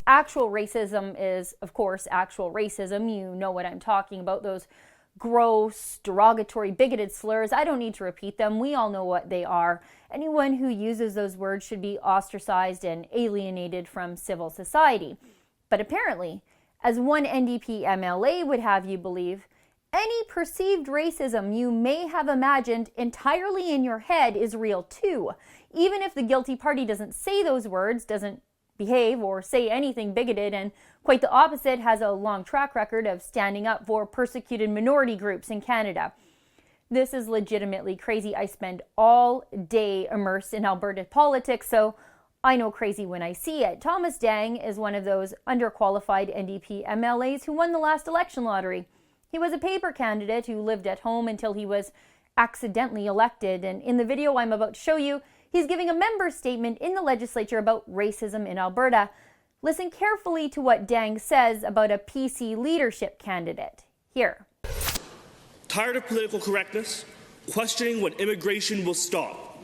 Actual racism is, of course, actual racism. You know what I'm talking about, those gross, derogatory, bigoted slurs. I don't need to repeat them. We all know what they are. Anyone who uses those words should be ostracized and alienated from civil society. But apparently, as one NDP MLA would have you believe, any perceived racism you may have imagined entirely in your head is real too. Even if the guilty party doesn't say those words, doesn't behave or say anything bigoted, and quite the opposite, has a long track record of standing up for persecuted minority groups in Canada. This is legitimately crazy. I spend all day immersed in Alberta politics, so I know crazy when I see it. Thomas Dang is one of those underqualified NDP MLAs who won the last election lottery. He was a paper candidate who lived at home until he was accidentally elected, and in the video I'm about to show you, he's giving a member statement in the legislature about racism in Alberta. Listen carefully to what Dang says about a PC leadership candidate. Here. Tired of political correctness, questioning when immigration will stop.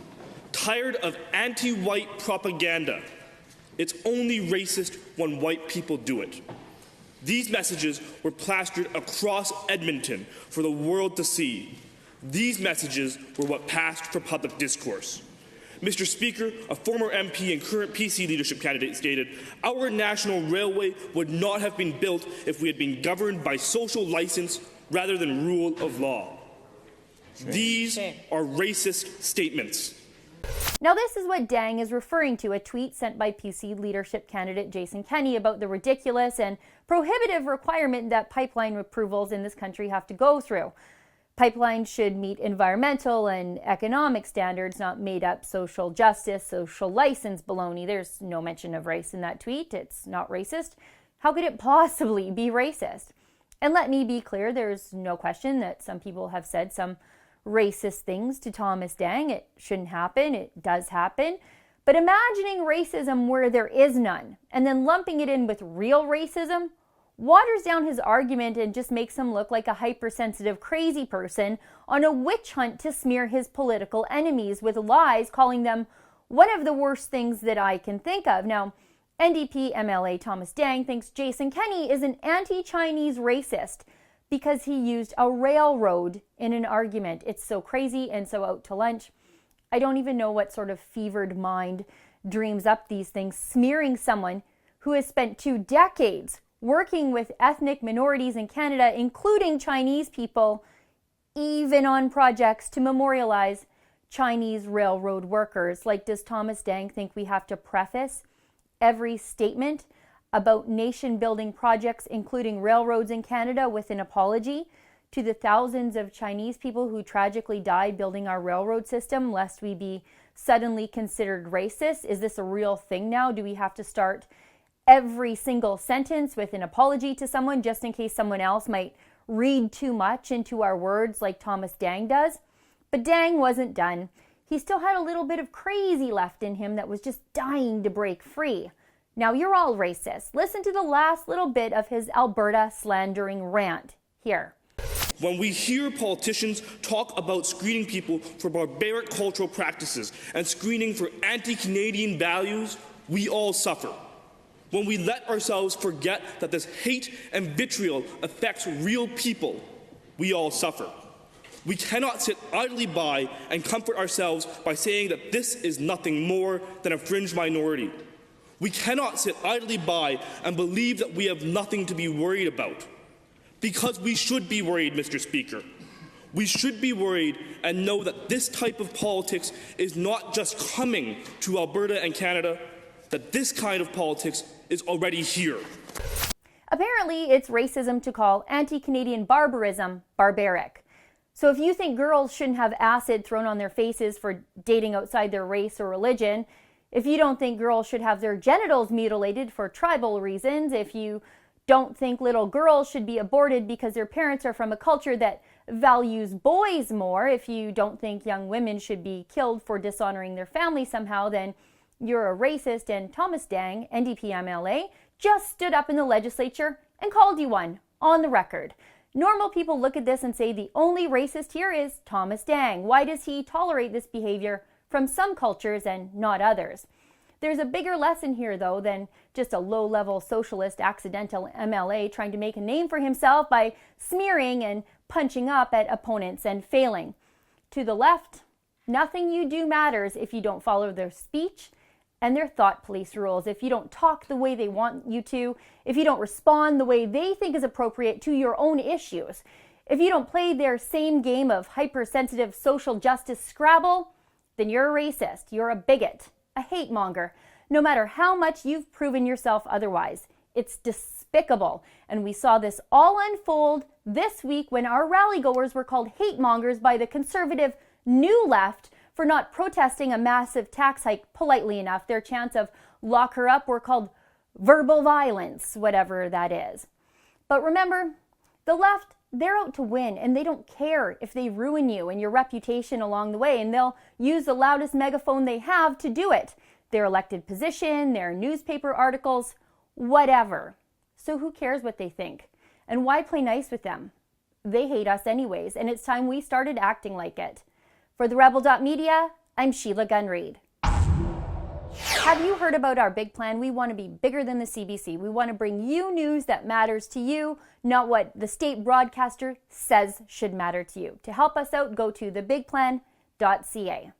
Tired of anti-white propaganda. It's only racist when white people do it. These messages were plastered across Edmonton for the world to see. These messages were what passed for public discourse. Mr. Speaker, a former MP and current PC leadership candidate stated, "Our national railway would not have been built if we had been governed by social license rather than rule of law." These are racist statements. Now this is what Dang is referring to, a tweet sent by PC leadership candidate Jason Kenney about the ridiculous and prohibitive requirement that pipeline approvals in this country have to go through. Pipelines should meet environmental and economic standards, not made up social justice, social license baloney. There's no mention of race in that tweet. It's not racist. How could it possibly be racist? And let me be clear, there's no question that some people have said some racist things to Thomas Dang. It shouldn't happen. It does happen. But imagining racism where there is none and then lumping it in with real racism waters down his argument and just makes him look like a hypersensitive crazy person on a witch hunt to smear his political enemies with lies, calling them one of the worst things that I can think of. Now, NDP MLA Thomas Dang thinks Jason Kenney is an anti-Chinese racist because he used a railroad in an argument. It's so crazy and so out to lunch. I don't even know what sort of fevered mind dreams up these things, smearing someone who has spent 2 decades working with ethnic minorities in Canada, including Chinese people, even on projects to memorialize Chinese railroad workers. Like, does Thomas Dang think we have to preface every statement about nation-building projects, including railroads in Canada, with an apology to the thousands of Chinese people who tragically died building our railroad system, lest we be suddenly considered racist? Is this a real thing now? Do we have to start every single sentence with an apology to someone just in case someone else might read too much into our words like Thomas Dang does? But Dang wasn't done. He still had a little bit of crazy left in him that was just dying to break free. Now, you're all racist. Listen to the last little bit of his Alberta slandering rant. Here. When we hear politicians talk about screening people for barbaric cultural practices and screening for anti-Canadian values, we all suffer. When we let ourselves forget that this hate and vitriol affects real people, we all suffer. We cannot sit idly by and comfort ourselves by saying that this is nothing more than a fringe minority. We cannot sit idly by and believe that we have nothing to be worried about. Because we should be worried, Mr. Speaker. We should be worried and know that this type of politics is not just coming to Alberta and Canada, that this kind of politics is already here. Apparently, it's racism to call anti-Canadian barbarism barbaric. So if you think girls shouldn't have acid thrown on their faces for dating outside their race or religion, if you don't think girls should have their genitals mutilated for tribal reasons, if you don't think little girls should be aborted because their parents are from a culture that values boys more, if you don't think young women should be killed for dishonoring their family somehow, then you're a racist. And Thomas Dang, NDP MLA, just stood up in the legislature and called you one, on the record. Normal people look at this and say the only racist here is Thomas Dang. Why does he tolerate this behavior from some cultures and not others? There's a bigger lesson here, though, than just a low-level socialist accidental MLA trying to make a name for himself by smearing and punching up at opponents and failing. To the left, nothing you do matters if you don't follow their speech and their thought police rules, if you don't talk the way they want you to, if you don't respond the way they think is appropriate to your own issues, if you don't play their same game of hypersensitive social justice Scrabble, then you're a racist, you're a bigot, a hate monger, no matter how much you've proven yourself otherwise. It's despicable. And we saw this all unfold this week when our rally-goers were called hate mongers by the conservative New Left for not protesting a massive tax hike politely enough. Their chants of lock her up were called verbal violence, whatever that is. But remember, the left, they're out to win, and they don't care if they ruin you and your reputation along the way, and they'll use the loudest megaphone they have to do it. Their elected position, their newspaper articles, whatever. So who cares what they think? And why play nice with them? They hate us anyways, and it's time we started acting like it. For the Rebel.media, I'm Sheila Gunn-Reid. Have you heard about our big plan? We want to be bigger than the CBC. We want to bring you news that matters to you, not what the state broadcaster says should matter to you. To help us out, go to thebigplan.ca.